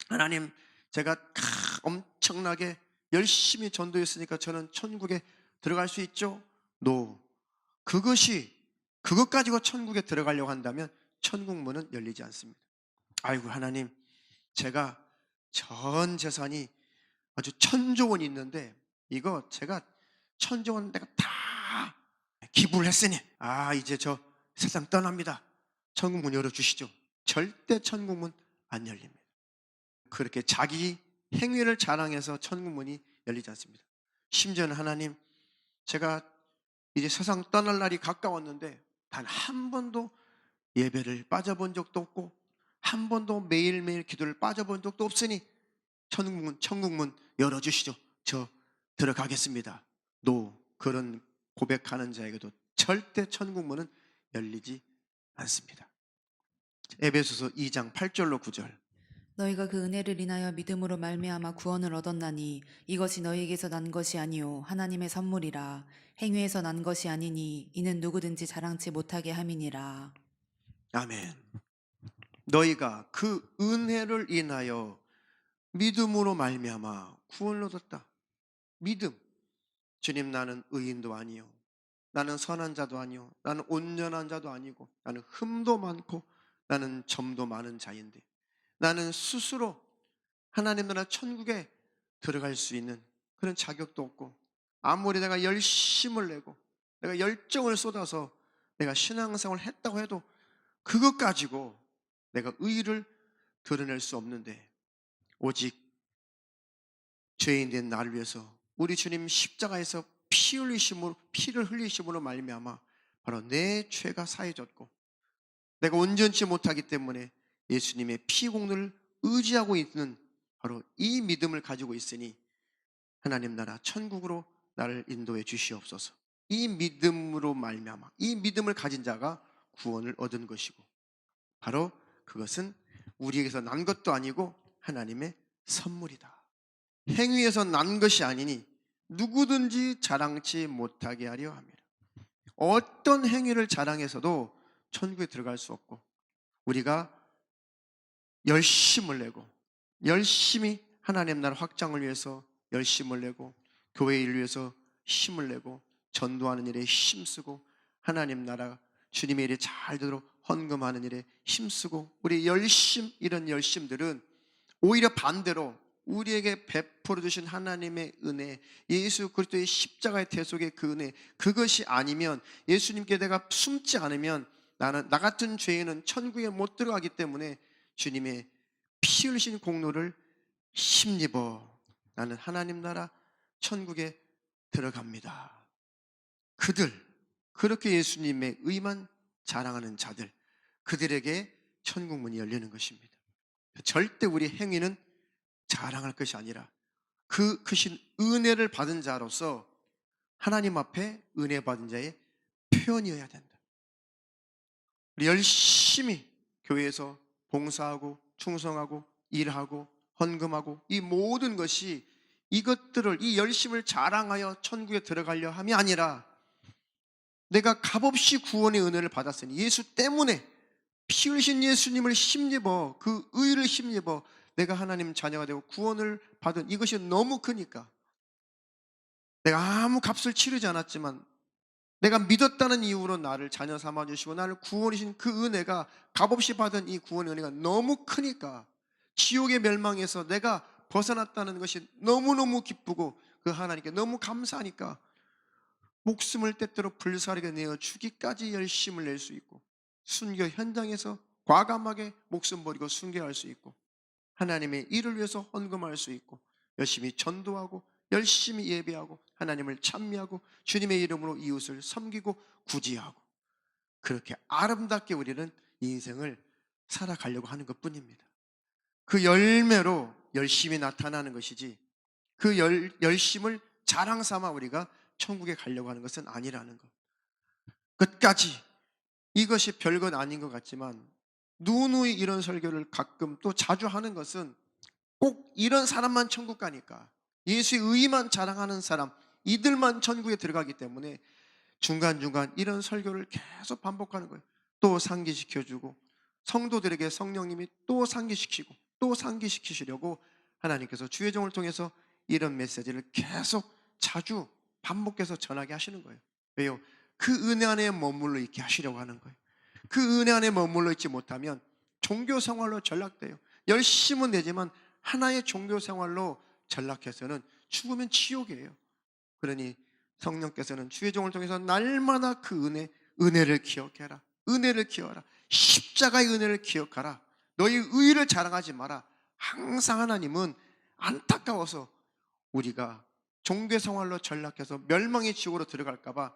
하나님, 제가 엄청나게 열심히 전도했으니까 저는 천국에 들어갈 수 있죠? No. 그것 가지고 천국에 들어가려고 한다면 천국 문은 열리지 않습니다. 아이고 하나님, 제가 전 재산이 아주 천조 원이 있는데 이거 제가 천조 원 내가 다 기부를 했으니 이제 저 세상 떠납니다. 천국 문 열어주시죠. 절대 천국 문 안 열립니다. 그렇게 자기 행위를 자랑해서 천국 문이 열리지 않습니다. 심지어는 하나님, 제가 이제 세상 떠날 날이 가까웠는데 단 한 번도 예배를 빠져본 적도 없고 한 번도 매일매일 기도를 빠져본 적도 없으니 천국문 열어주시죠. 저 들어가겠습니다. 노. 그런 고백하는 자에게도 절대 천국문은 열리지 않습니다. 에베소서 2장 8절로 9절. 너희가 그 은혜를 인하여 믿음으로 말미암아 구원을 얻었나니 이것이 너희에게서 난 것이 아니요 하나님의 선물이라. 행위에서 난 것이 아니니 이는 누구든지 자랑치 못하게 함이니라. 아멘. 너희가 그 은혜를 인하여 믿음으로 말미암아 구원을 얻었다. 믿음. 주님, 나는 의인도 아니요, 나는 선한 자도 아니요, 나는 온전한 자도 아니고, 나는 흠도 많고 나는 점도 많은 자인데 나는 스스로 하나님 나라 천국에 들어갈 수 있는 그런 자격도 없고, 아무리 내가 열심을 내고 내가 열정을 쏟아서 내가 신앙생활을 했다고 해도 그것 가지고 내가 의의를 드러낼 수 없는데, 오직 죄인 된 나를 위해서 우리 주님 십자가에서 피를 흘리심으로 말미암아 바로 내 죄가 사해졌고, 내가 온전치 못하기 때문에 예수님의 피 공로를 의지하고 있는 바로 이 믿음을 가지고 있으니 하나님 나라 천국으로 나를 인도해 주시옵소서. 이 믿음으로 말미암아 이 믿음을 가진 자가 구원을 얻은 것이고, 바로 그것은 우리에게서 난 것도 아니고 하나님의 선물이다. 행위에서 난 것이 아니니 누구든지 자랑치 못하게 하려 합니다. 어떤 행위를 자랑해서도 천국에 들어갈 수 없고, 우리가 열심을 내고 열심히 하나님 나라 확장을 위해서 열심을 내고 교회 일을 위해서 힘을 내고 전도하는 일에 힘쓰고 하나님 나라 주님의 일이 잘 되도록 헌금하는 일에 힘쓰고, 우리 이런 열심들은 오히려 반대로 우리에게 베풀어 주신 하나님의 은혜, 예수 그리스도의 십자가의 대속의 그 은혜, 그것이 아니면, 예수님께 내가 숨지 않으면 나 같은 죄인은 천국에 못 들어가기 때문에 주님의 피 흘리신 공로를 힘입어 나는 하나님 나라 천국에 들어갑니다. 그렇게 예수님의 의만 자랑하는 자들, 그들에게 천국 문이 열리는 것입니다. 절대 우리 행위는 자랑할 것이 아니라 그 크신 은혜를 받은 자로서 하나님 앞에 은혜 받은 자의 표현이어야 된다. 우리 열심히 교회에서 봉사하고 충성하고 일하고 헌금하고 이 모든 것이 이것들을, 이 열심을 자랑하여 천국에 들어가려 함이 아니라, 내가 값없이 구원의 은혜를 받았으니 예수 때문에 피 흘리신 예수님을 힘입어, 그 의를 힘입어 내가 하나님 자녀가 되고 구원을 받은 이것이 너무 크니까, 내가 아무 값을 치르지 않았지만 내가 믿었다는 이유로 나를 자녀 삼아주시고 나를 구원이신 그 은혜가, 값없이 받은 이 구원의 은혜가 너무 크니까, 지옥의 멸망에서 내가 벗어났다는 것이 너무너무 기쁘고 그 하나님께 너무 감사하니까 목숨을 때때로 불사르게 내어 주기까지 열심을 낼 수 있고, 순교 현장에서 과감하게 목숨 버리고 순교할 수 있고, 하나님의 일을 위해서 헌금할 수 있고, 열심히 전도하고 열심히 예배하고 하나님을 찬미하고 주님의 이름으로 이웃을 섬기고 구제하고 그렇게 아름답게 우리는 이 인생을 살아가려고 하는 것뿐입니다. 그 열매로 열심히 나타나는 것이지 그 열심을 자랑 삼아 우리가 천국에 가려고 하는 것은 아니라는 것. 끝까지 이것이 별것 아닌 것 같지만 누누이 이런 설교를 가끔 또 자주 하는 것은 꼭 이런 사람만 천국 가니까 예수의 의만 자랑하는 사람 이들만 천국에 들어가기 때문에 중간중간 이런 설교를 계속 반복하는 거예요. 또 상기시켜주고 성도들에게 성령님이 또 상기시키고 또 상기시키시려고 하나님께서 주의 종을 통해서 이런 메시지를 계속 자주 반복해서 전하게 하시는 거예요. 왜요? 그 은혜 안에 머물러 있게 하시려고 하는 거예요. 그 은혜 안에 머물러 있지 못하면 종교 생활로 전락돼요. 열심은 되지만 하나의 종교 생활로 전락해서는 죽으면 지옥이에요. 그러니 성령께서는 주의 종을 통해서 날마다 그 은혜를 기억해라. 은혜를 기억하라. 십자가의 은혜를 기억하라. 너희 의를 자랑하지 마라. 항상 하나님은 안타까워서 우리가 종교 생활로 전락해서 멸망의 지옥으로 들어갈까봐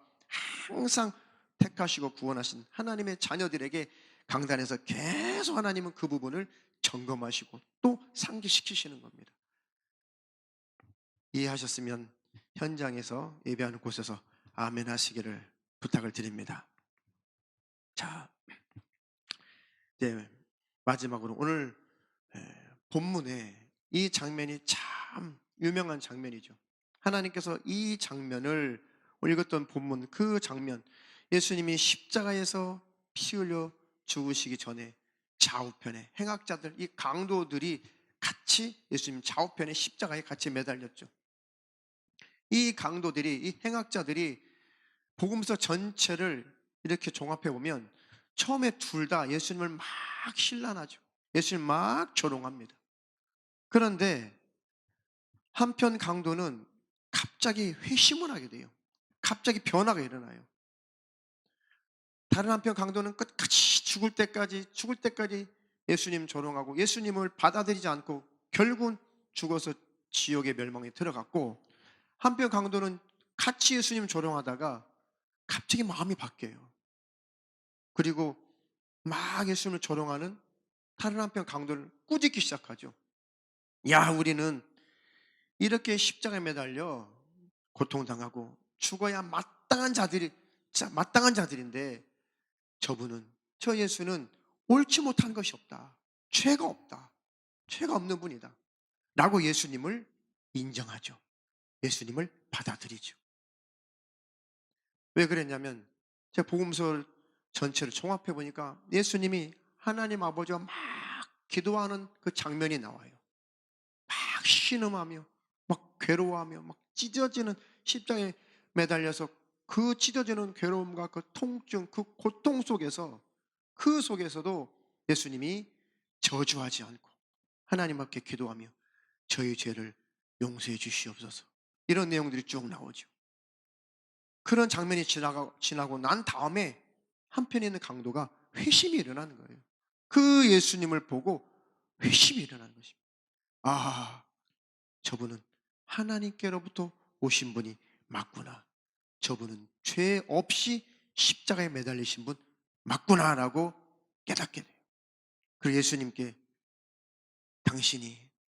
항상 택하시고 구원하신 하나님의 자녀들에게 강단에서 계속 하나님은 그 부분을 점검하시고 또 상기시키시는 겁니다. 이해하셨으면 현장에서 예배하는 곳에서 아멘 하시기를 부탁을 드립니다. 자, 이제 마지막으로 오늘 본문에 이 장면이 참 유명한 장면이죠. 하나님께서 이 장면을 읽었던 본문 그 장면 예수님이 십자가에서 피 흘려 죽으시기 전에 좌우편에 행악자들 이 강도들이 같이 예수님 좌우편에 십자가에 같이 매달렸죠. 이 강도들이 이 행악자들이 복음서 전체를 이렇게 종합해 보면 처음에 둘 다 예수님을 막 신란하죠. 예수님 막 조롱합니다. 그런데 한편 강도는 갑자기 회심을 하게 돼요. 갑자기 변화가 일어나요. 다른 한편 강도는 끝까지 죽을 때까지 예수님 조롱하고 예수님을 받아들이지 않고 결국은 죽어서 지옥의 멸망에 들어갔고 한편 강도는 같이 예수님 조롱하다가 갑자기 마음이 바뀌어요. 그리고 막 예수님을 조롱하는 다른 한편 강도를 꾸짖기 시작하죠. 야, 우리는 이렇게 십자가에 매달려 고통당하고 죽어야 마땅한 자들인데 저 예수는 옳지 못한 것이 없다. 죄가 없다. 죄가 없는 분이다. 라고 예수님을 인정하죠. 예수님을 받아들이죠. 왜 그랬냐면 제가 복음서 전체를 종합해 보니까 예수님이 하나님 아버지와 막 기도하는 그 장면이 나와요. 막 신음하며 막 괴로워하며 막 찢어지는 십자가에 매달려서 그 찢어지는 괴로움과 그 통증, 그 고통 속에서 그 속에서도 예수님이 저주하지 않고 하나님 앞에 기도하며 저희 죄를 용서해 주시옵소서. 이런 내용들이 쭉 나오죠. 그런 장면이 지나고 난 다음에 한편에 있는 강도가 회심이 일어나는 거예요. 그 예수님을 보고 회심이 일어나는 것입니다. 아, 저분은 하나님께로부터 오신 분이 맞구나. 저분은 죄 없이 십자가에 매달리신 분 맞구나라고 깨닫게 돼요. 그리고 예수님께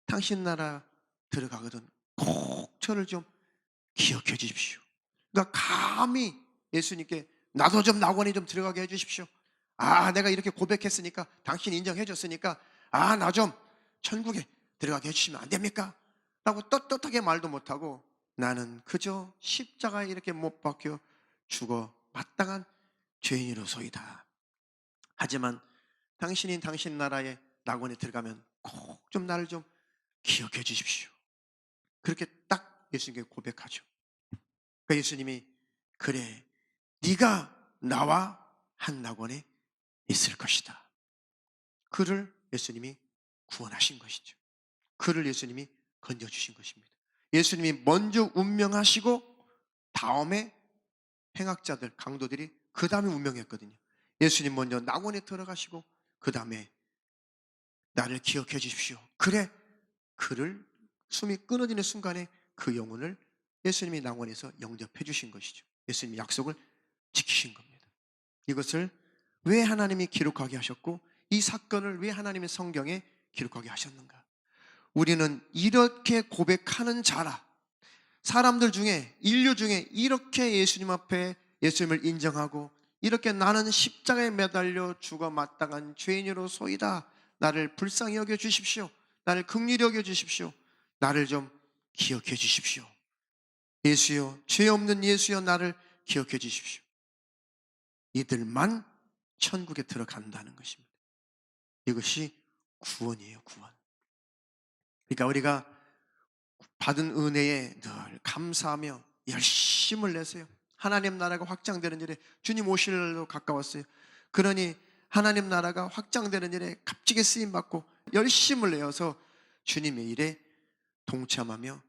당신 나라 들어가거든 꼭 저를 좀 기억해 주십시오. 그러니까 감히 예수님께 나도 좀 낙원에 좀 들어가게 해 주십시오. 아, 내가 이렇게 고백했으니까 당신이 인정해 줬으니까 나 좀 천국에 들어가게 해 주시면 안 됩니까? 라고 떳떳하게 말도 못하고 나는 그저 십자가에 이렇게 못 박혀 죽어 마땅한 죄인으로소이다. 하지만 당신이 당신 나라의 낙원에 들어가면 꼭 좀 나를 좀 기억해 주십시오. 그렇게 딱 예수님께 고백하죠. 그러니까 예수님이 그래, 네가 나와 한 낙원에 있을 것이다. 그를 예수님이 구원하신 것이죠. 그를 예수님이 건져주신 것입니다. 예수님이 먼저 운명하시고 다음에 행악자들, 강도들이 그 다음에 운명했거든요. 예수님 먼저 낙원에 들어가시고 그 다음에 나를 기억해 주십시오. 그래, 그를 숨이 끊어지는 순간에 그 영혼을 예수님이 낙원에서 영접해 주신 것이죠. 예수님이 약속을 지키신 겁니다. 이것을 왜 하나님이 기록하게 하셨고 이 사건을 왜 하나님의 성경에 기록하게 하셨는가? 우리는 이렇게 고백하는 자라. 사람들 중에, 인류 중에 이렇게 예수님 앞에 예수님을 인정하고 이렇게 나는 십자가에 매달려 죽어 마땅한 죄인으로소이다. 나를 불쌍히 여겨 주십시오. 나를 긍휼히 여겨 주십시오. 나를 좀 기억해 주십시오. 예수여, 죄 없는 예수여, 나를 기억해 주십시오. 이들만 천국에 들어간다는 것입니다. 이것이 구원이에요, 구원. 그러니까 우리가 받은 은혜에 늘 감사하며 열심을 내세요. 하나님 나라가 확장되는 일에 주님 오실 날도 가까웠어요. 그러니 하나님 나라가 확장되는 일에 값지게 쓰임받고 열심을 내어서 주님의 일에 동참하며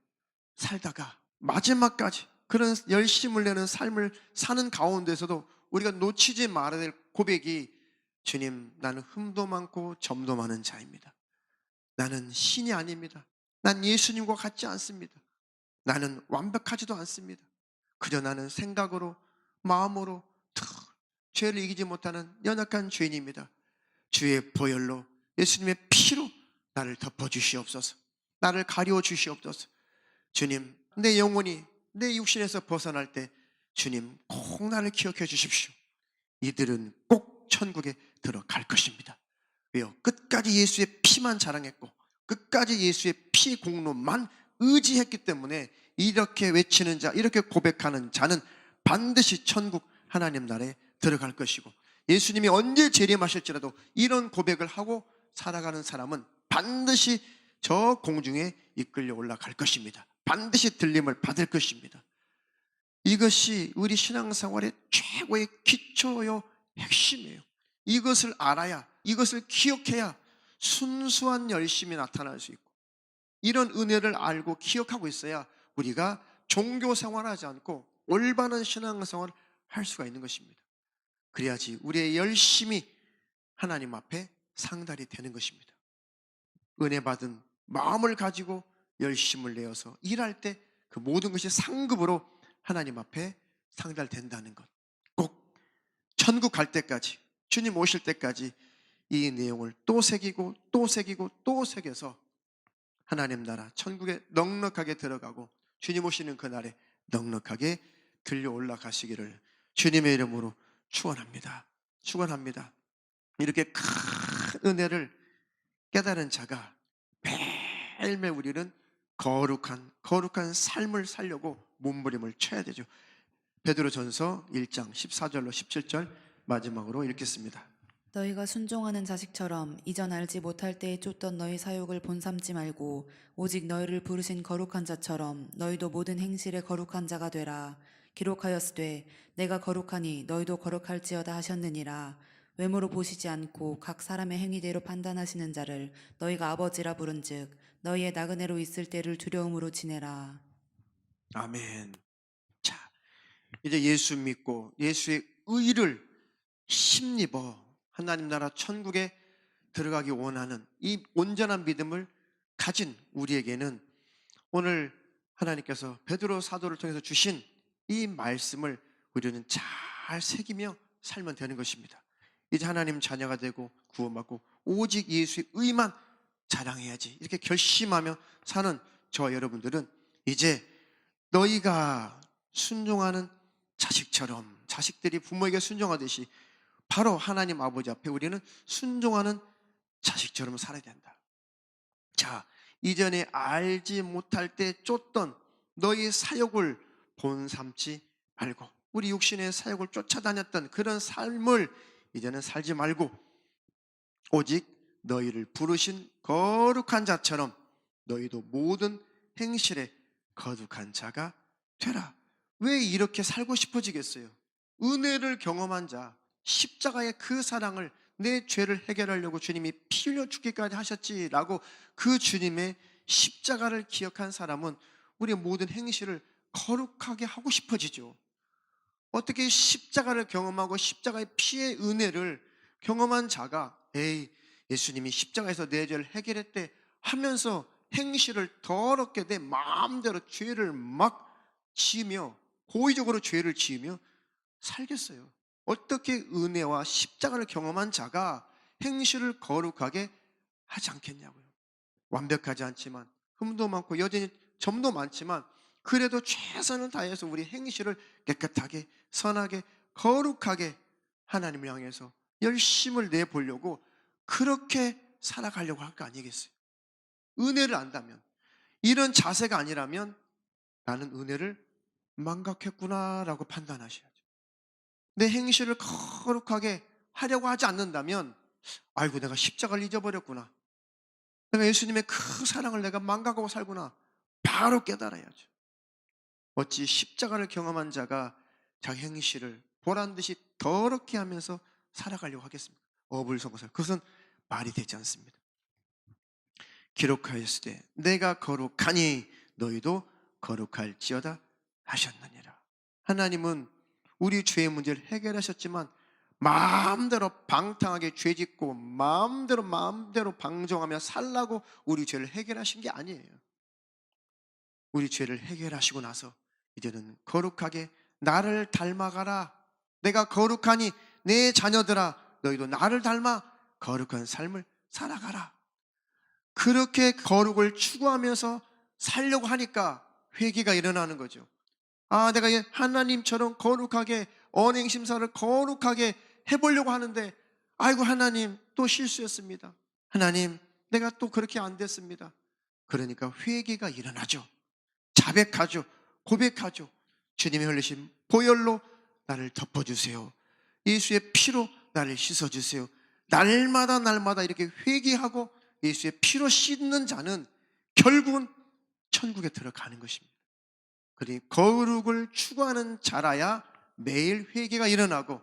살다가 마지막까지 그런 열심을 내는 삶을 사는 가운데서도 우리가 놓치지 말아야 될 고백이 주님, 나는 흠도 많고 점도 많은 자입니다. 나는 신이 아닙니다. 난 예수님과 같지 않습니다. 나는 완벽하지도 않습니다. 그저 나는 생각으로, 마음으로 죄를 이기지 못하는 연약한 죄인입니다. 주의 보혈로, 예수님의 피로 나를 덮어주시옵소서. 나를 가리워 주시옵소서. 주님, 내 영혼이 내 육신에서 벗어날 때 주님 꼭 나를 기억해 주십시오. 이들은 꼭 천국에 들어갈 것입니다. 왜요? 끝까지 예수의 피만 자랑했고 끝까지 예수의 피 공로만 의지했기 때문에 이렇게 외치는 자, 이렇게 고백하는 자는 반드시 천국 하나님 나라에 들어갈 것이고 예수님이 언제 재림하실지라도 이런 고백을 하고 살아가는 사람은 반드시 저 공중에 이끌려 올라갈 것입니다. 반드시 들림을 받을 것입니다. 이것이 우리 신앙생활의 최고의 기초요 핵심이에요. 이것을 알아야, 이것을 기억해야 순수한 열심이 나타날 수 있고 이런 은혜를 알고 기억하고 있어야 우리가 종교 생활하지 않고 올바른 신앙생활을 할 수가 있는 것입니다. 그래야지 우리의 열심이 하나님 앞에 상달이 되는 것입니다. 은혜 받은 마음을 가지고 열심을 내어서 일할 때 그 모든 것이 상급으로 하나님 앞에 상달된다는 것. 꼭 천국 갈 때까지, 주님 오실 때까지 이 내용을 또 새기고 또 새기고 또 새겨서 하나님 나라 천국에 넉넉하게 들어가고 주님 오시는 그날에 넉넉하게 들려 올라가시기를 주님의 이름으로 축원합니다. 축원합니다. 이렇게 큰 은혜를 깨달은 자가 매일매일 우리는 거룩한 삶을 살려고 몸부림을 쳐야 되죠. 베드로전서 1장 14절로 17절 마지막으로 읽겠습니다. 너희가 순종하는 자식처럼 이전 알지 못할 때에 쫓던 너희 사욕을 본삼지 말고 오직 너희를 부르신 거룩한 자처럼 너희도 모든 행실에 거룩한 자가 되라. 기록하였으되 내가 거룩하니 너희도 거룩할지어다 하셨느니라. 외모로 보시지 않고 각 사람의 행위대로 판단하시는 자를 너희가 아버지라 부른즉 너희의 나그네로 있을 때를 두려움으로 지내라. 아멘. 자, 이제 예수 믿고 예수의 의를 힘입어 하나님 나라 천국에 들어가기 원하는 이 온전한 믿음을 가진 우리에게는 오늘 하나님께서 베드로 사도를 통해서 주신 이 말씀을 우리는 잘 새기며 살면 되는 것입니다. 이제 하나님 자녀가 되고 구원받고 오직 예수의 의만 자랑해야지 이렇게 결심하며 사는 저와 여러분들은 이제 너희가 순종하는 자식처럼 자식들이 부모에게 순종하듯이 바로 하나님 아버지 앞에 우리는 순종하는 자식처럼 살아야 된다. 자, 이전에 알지 못할 때 쫓던 너희 사욕을 본삼지 말고 우리 육신의 사욕을 쫓아다녔던 그런 삶을 이제는 살지 말고 오직 너희를 부르신 거룩한 자처럼 너희도 모든 행실에 거룩한 자가 되라. 왜 이렇게 살고 싶어지겠어요? 은혜를 경험한 자, 십자가의 그 사랑을 내 죄를 해결하려고 주님이 피 흘려 죽기까지 하셨지라고 그 주님의 십자가를 기억한 사람은 우리의 모든 행실을 거룩하게 하고 싶어지죠. 어떻게 십자가를 경험하고 십자가의 피의 은혜를 경험한 자가 에이 예수님이 십자가에서 내 죄를 해결했대 하면서 행실을 더럽게 내 마음대로 죄를 막 지으며 고의적으로 죄를 지으며 살겠어요? 어떻게 은혜와 십자가를 경험한 자가 행실을 거룩하게 하지 않겠냐고요. 완벽하지 않지만 흠도 많고 여전히 점도 많지만 그래도 최선을 다해서 우리 행실을 깨끗하게 선하게 거룩하게 하나님을 향해서 열심을 내보려고 그렇게 살아가려고 할 거 아니겠어요? 은혜를 안다면, 이런 자세가 아니라면 나는 은혜를 망각했구나라고 판단하셔야죠. 내 행실을 거룩하게 하려고 하지 않는다면, 아이고 내가 십자가를 잊어버렸구나, 내가 예수님의 그 사랑을 내가 망각하고 살구나, 바로 깨달아야죠. 어찌 십자가를 경험한 자가 자기 행실을 보란듯이 더럽게 하면서 살아가려고 하겠습니까? 어불성설, 그것은 말이 되지 않습니다. 기록하였으되 내가 거룩하니 너희도 거룩할지어다 하셨느니라. 하나님은 우리 죄의 문제를 해결하셨지만 마음대로 방탕하게 죄짓고 마음대로 방종하며 살라고 우리 죄를 해결하신 게 아니에요. 우리 죄를 해결하시고 나서 이제는 거룩하게 나를 닮아가라, 내가 거룩하니 내 자녀들아 너희도 나를 닮아 거룩한 삶을 살아가라, 그렇게 거룩을 추구하면서 살려고 하니까 회개가 일어나는 거죠. 아, 내가 하나님처럼 거룩하게 언행심사를 거룩하게 해보려고 하는데, 아이고 하나님 또 실수했습니다, 하나님 내가 또 그렇게 안 됐습니다. 그러니까 회개가 일어나죠. 자백하죠. 고백하죠. 주님이 흘리신 보혈로 나를 덮어주세요, 예수의 피로 나를 씻어주세요. 날마다 이렇게 회개하고 예수의 피로 씻는 자는 결국은 천국에 들어가는 것입니다. 그러니 거룩을 추구하는 자라야 매일 회개가 일어나고,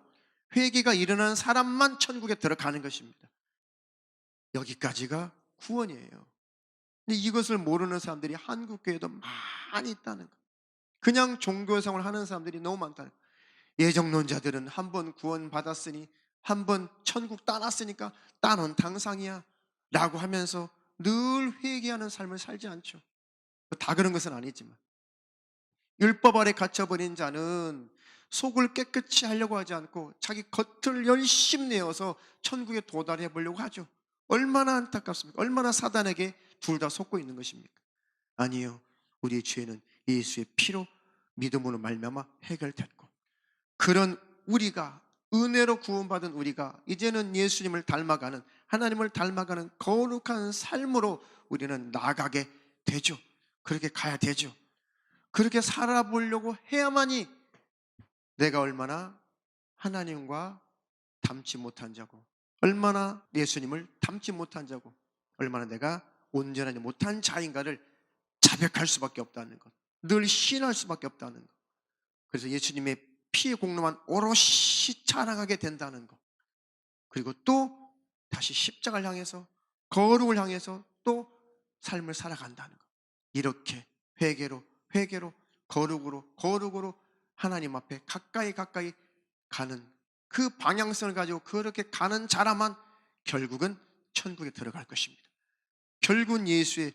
회개가 일어나는 사람만 천국에 들어가는 것입니다. 여기까지가 구원이에요. 근데 이것을 모르는 사람들이 한국교회도 많이 있다는 거. 그냥 종교생활을 하는 사람들이 너무 많다는 거. 예정론자들은 한 번 구원 받았으니, 한 번 천국 따놨으니까 따놓은 당상이야 라고 하면서 늘 회개하는 삶을 살지 않죠. 다 그런 것은 아니지만, 율법 아래 갇혀버린 자는 속을 깨끗이 하려고 하지 않고 자기 겉을 열심히 내어서 천국에 도달해 보려고 하죠. 얼마나 안타깝습니까? 얼마나 사단에게 둘 다 속고 있는 것입니까? 아니요, 우리의 죄는 예수의 피로 믿음으로 말미암아 해결됐고, 그런 우리가, 은혜로 구원받은 우리가 이제는 예수님을 닮아가는, 하나님을 닮아가는 거룩한 삶으로 우리는 나아가게 되죠. 그렇게 가야 되죠. 그렇게 살아보려고 해야만이 내가 얼마나 하나님과 닮지 못한 자고, 얼마나 예수님을 닮지 못한 자고, 얼마나 내가 온전하지 못한 자인가를 자백할 수밖에 없다는 것, 늘 신할 수밖에 없다는 것. 그래서 예수님의 피의 공로만 오롯이 자랑하게 된다는 것, 그리고 또 다시 십자가를 향해서, 거룩을 향해서 또 삶을 살아간다는 것. 이렇게 회개로 거룩으로 하나님 앞에 가까이 가는 그 방향성을 가지고 그렇게 가는 자라만 결국은 천국에 들어갈 것입니다. 결국은 예수의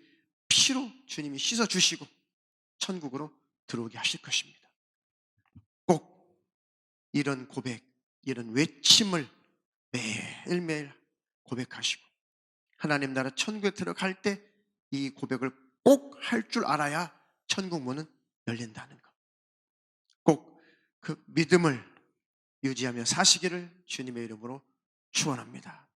피로 주님이 씻어주시고 천국으로 들어오게 하실 것입니다. 꼭 이런 고백, 이런 외침을 매일매일 고백하시고, 하나님 나라 천국에 들어갈 때 이 고백을 꼭 할 줄 알아야 천국 문은 열린다는 것. 꼭 그 믿음을 유지하며 사시기를 주님의 이름으로 축원합니다.